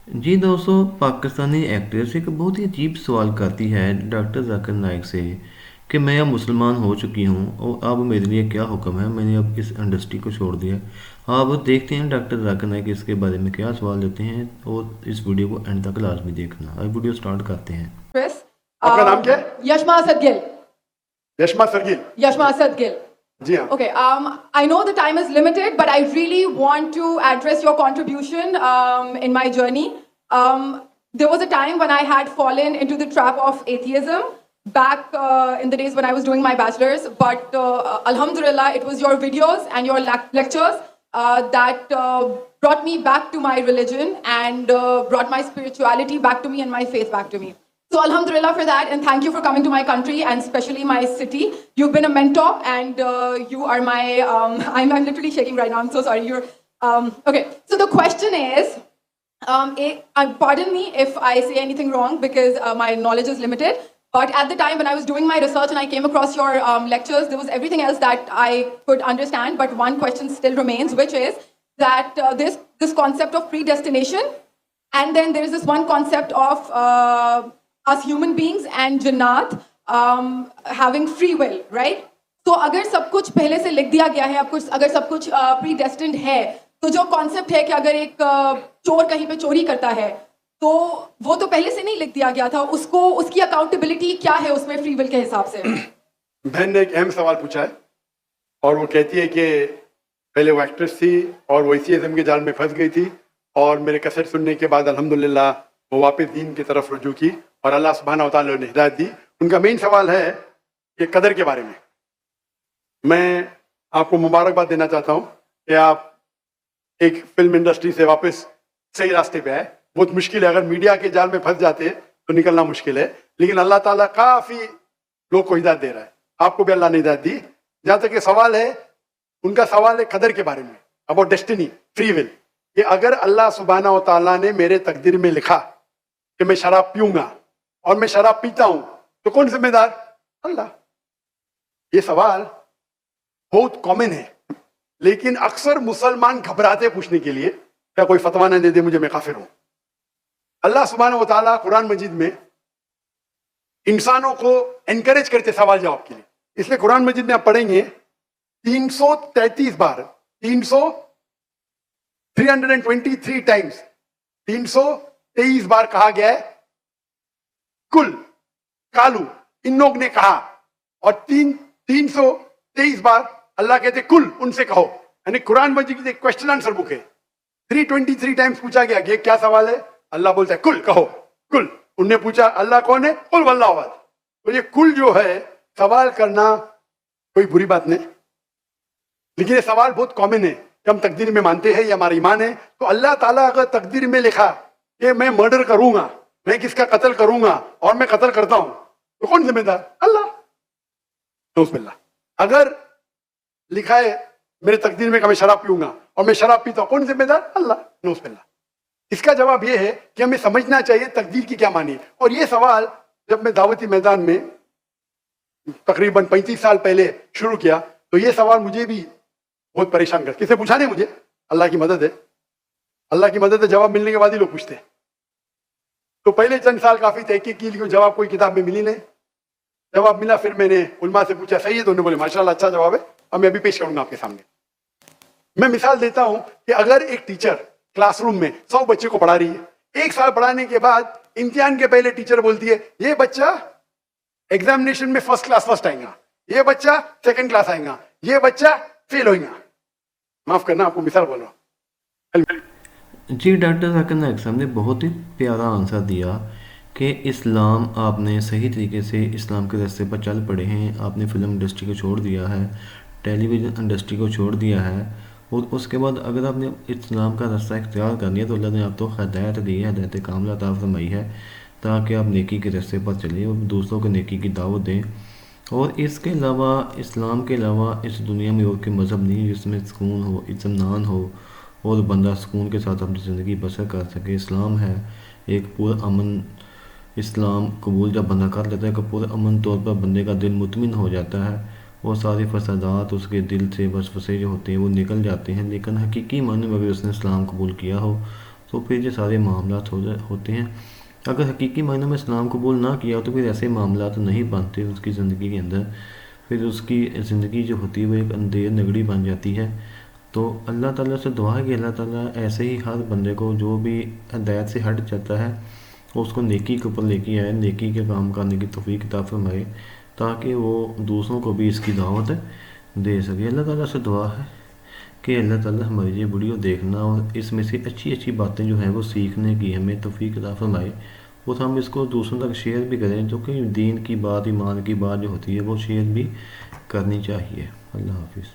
जी दोस्तों, पाकिस्तानी एक्ट्रेस एक बहुत ही अजीब सवाल करती है डॉक्टर जाकिर नाइक से कि मैं अब मुसलमान हो चुकी हूँ और अब मेरे लिए क्या हुक्म है, मैंने अब इस इंडस्ट्री को छोड़ दिया। अब देखते हैं डॉक्टर जाकिर नाइक इसके बारे में क्या सवाल देते हैं और इस वीडियो को एंड तक लाजमी देखना। अब वीडियो स्टार्ट करते हैं। Chris. आपका नाम क्या है? Yashma Asad Gill. Yashma सरगिल। Yashma Asad Gill. जी हाँ। Okay. I know the time is limited, but I really want to address your contribution in my journey. There was a time when I had fallen into the trap of atheism back in the days when I was doing my bachelor's. But Alhamdulillah, it was your videos and your lectures that brought me back to my religion and brought my spirituality back to me and my faith back to me. So Alhamdulillah for that, and thank you for coming to my country and especially my city. You've been a mentor, and you are my. I'm literally shaking right now. I'm so sorry. You're okay. So the question is, pardon me if I say anything wrong because my knowledge is limited. But at the time when I was doing my research and I came across your lectures, there was everything else that I could understand. But one question still remains, which is that this concept of predestination, and then there is this one concept of us human beings and Jannat having free will, right? तो अगर सब कुछ पहले से लिख दिया गया है, अगर सब कुछ predestined है, तो जो concept है कि अगर एक चोर कहीं पे चोरी करता है, तो वो तो पहले से नहीं लिख दिया गया था, उसको उसकी accountability क्या है उसमें free will के हिसाब से? बहन ने एक अहम सवाल पूछा है और वो कहती है कि पहले वो एक्ट्रेस थी और वो एथियज्म के जाल में फंस गई थी और मेरे कैसेट सुनने के बाद अल्हम्दुलिल्लाह वो वापस दीन की तरफ रुजू की और अल्लाह सुब्हानहू व तआला ने हिदायत दी। उनका मेन सवाल है कि कदर के बारे में। मैं आपको मुबारकबाद देना चाहता हूँ कि आप एक फिल्म इंडस्ट्री से वापस सही रास्ते पे आए। बहुत मुश्किल है, अगर मीडिया के जाल में फंस जाते तो निकलना मुश्किल है, लेकिन अल्लाह ताला काफ़ी लोग को हिदायत दे रहा है। आपको भी अल्लाह ने हिदायत दी। जहाँ तक ये सवाल है, उनका सवाल है कदर के बारे में, अबाउट डेस्टिनी, फ्री विल, कि अगर अल्लाह सुब्हानहू व तआला ने मेरे तकदीर में लिखा कि मैं शराब पीऊंगा और मैं शराब पीता हूं तो कौन जिम्मेदार? अल्लाह। ये सवाल बहुत कॉमन है, लेकिन अक्सर मुसलमान घबराते पूछने के लिए, क्या कोई फतवा ना दे दे मुझे मैं काफिर हूं। अल्लाह सुब्हानहू व तआला कुरान मजीद में इंसानों को एनकरेज करते सवाल जवाब के लिए, इसलिए कुरान मजीद में आप पढ़ेंगे 333 बार 323 टाइम्स 323 बार कहा गया है कुल, कालू, इन लोग ने कहा, और 323 बार अल्लाह कहते कुल, उनसे कहो। यानी कुरान मजीद की एक क्वेश्चन आंसर बुक है। 323 टाइम्स पूछा गया कि क्या सवाल है, अल्लाह बोलता है कुल कहो, कुल। उनने पूछा अल्लाह कौन है, कुल वल्लाहु अहद। तो ये कुल जो है, सवाल करना कोई बुरी बात नहीं, लेकिन ये सवाल बहुत कॉमन है कि हम तकदीर में मानते हैं, ये हमारा ईमान है। तो अल्लाह ताला अगर तकदीर में लिखा कि मैं मर्डर करूंगा, मैं किसका कत्ल करूंगा और मैं कत्ल करता हूं, तो कौन जिम्मेदार? अल्लाह। नौज़ुबिल्लाह। अगर लिखा है मेरे तकदीर में कि मैं शराब पीऊंगा और मैं शराब पीता हूं, कौन जिम्मेदार? अल्लाह। नौज़ुबिल्लाह। इसका जवाब यह है कि हमें समझना चाहिए तकदीर की क्या मानी। और ये सवाल जब मैं दावती मैदान में तकरीबन 35 साल पहले शुरू किया, तो ये सवाल मुझे भी बहुत परेशान कर, किसे पूछा नहीं मुझे, अल्लाह की मदद है, अल्लाह की मदद है, जवाब मिलने के बाद ही लोग पूछते हैं। तो पहले चंद साल काफी तहकीक की, लेकिन जवाब कोई किताब में मिली नहीं। जवाब मिला, फिर मैंने उलमा से पूछा, सही है? तो उन्होंने बोले माशाल्लाह अच्छा जवाब है, अब मैं अभी पेश करूंगा आपके सामने। मैं मिसाल देता हूं कि अगर एक टीचर क्लासरूम में 100 बच्चे को पढ़ा रही है, एक साल पढ़ाने के बाद इम्तिहान के पहले टीचर बोलती है ये बच्चा एग्जामिनेशन में फर्स्ट क्लास फर्स्ट आएगा, ये बच्चा सेकंड क्लास आएगा, ये बच्चा फेल होगा। माफ करना, आपको मिसाल बोल रहा हूं। जी डॉक्टर जाकिर नाइक साहब ने बहुत ही प्यारा आंसर दिया कि इस्लाम, आपने सही तरीके से इस्लाम के रास्ते पर चल पड़े हैं, आपने फ़िल्म इंडस्ट्री को छोड़ दिया है, टेलीविज़न इंडस्ट्री को छोड़ दिया है, और उसके बाद अगर आपने इस्लाम का रास्ता इख्तियार कर लिया तो अल्लाह ने आप तो हिदायत दी है, हिदायत कामिला अता फरमाई है, ताकि आप नेकी के रास्ते पर चलिए और दूसरों को नेकी की दावत दें। और इसके अलावा, इस्लाम के अलावा इस दुनिया में और कोई मज़हब नहीं है जिसमें सुकून हो, इत्मीनान हो और बंदा सुकून के साथ अपनी ज़िंदगी बसर कर सके। इस्लाम है एक पुरअमन, इस्लाम कबूल जब बंदा कर लेता है कि पुरअमन तौर पर बंदे का दिल मुतमिन हो जाता है, वो सारे फसादात उसके दिल से वसवसे जो होते हैं वो निकल जाते हैं। लेकिन हकीकी मायने में अगर उसने इस्लाम कबूल किया हो तो تو پھر یہ سارے معاملات ہوتے ہیں. اگر حقیقی معنوں میں اسلام قبول نہ کیا تو پھر ایسے معاملات نہیں بنتے اس کی زندگی کے اندر. پھر اس کی زندگی جو ہوتی ہے وہ ایک اندھیر نگڑی بن جاتی ہے. تو اللہ تعالیٰ سے دعا ہے کہ اللہ تعالیٰ ایسے ہی ہر بندے کو جو بھی ہدایت سے ہٹ جاتا ہے اس کو نیکی کے اوپر لے کے آئے, نیکی کے کام کرنے کی توفیق عطا فرمائے تاکہ وہ دوسروں کو بھی اس کی دعوت دے سکے. اللہ تعالیٰ سے دعا ہے کہ اللہ تعالیٰ ہماری یہ ویڈیو دیکھنا اور اس میں سے اچھی اچھی باتیں جو ہیں وہ سیکھنے کی ہمیں توفیق عطا فرمائے اور ہم اس کو دوسروں تک شیئر بھی کریں, جو کہ دین کی بات, ایمان کی بات جو ہوتی ہے وہ شیئر بھی کرنی چاہیے. اللہ حافظ.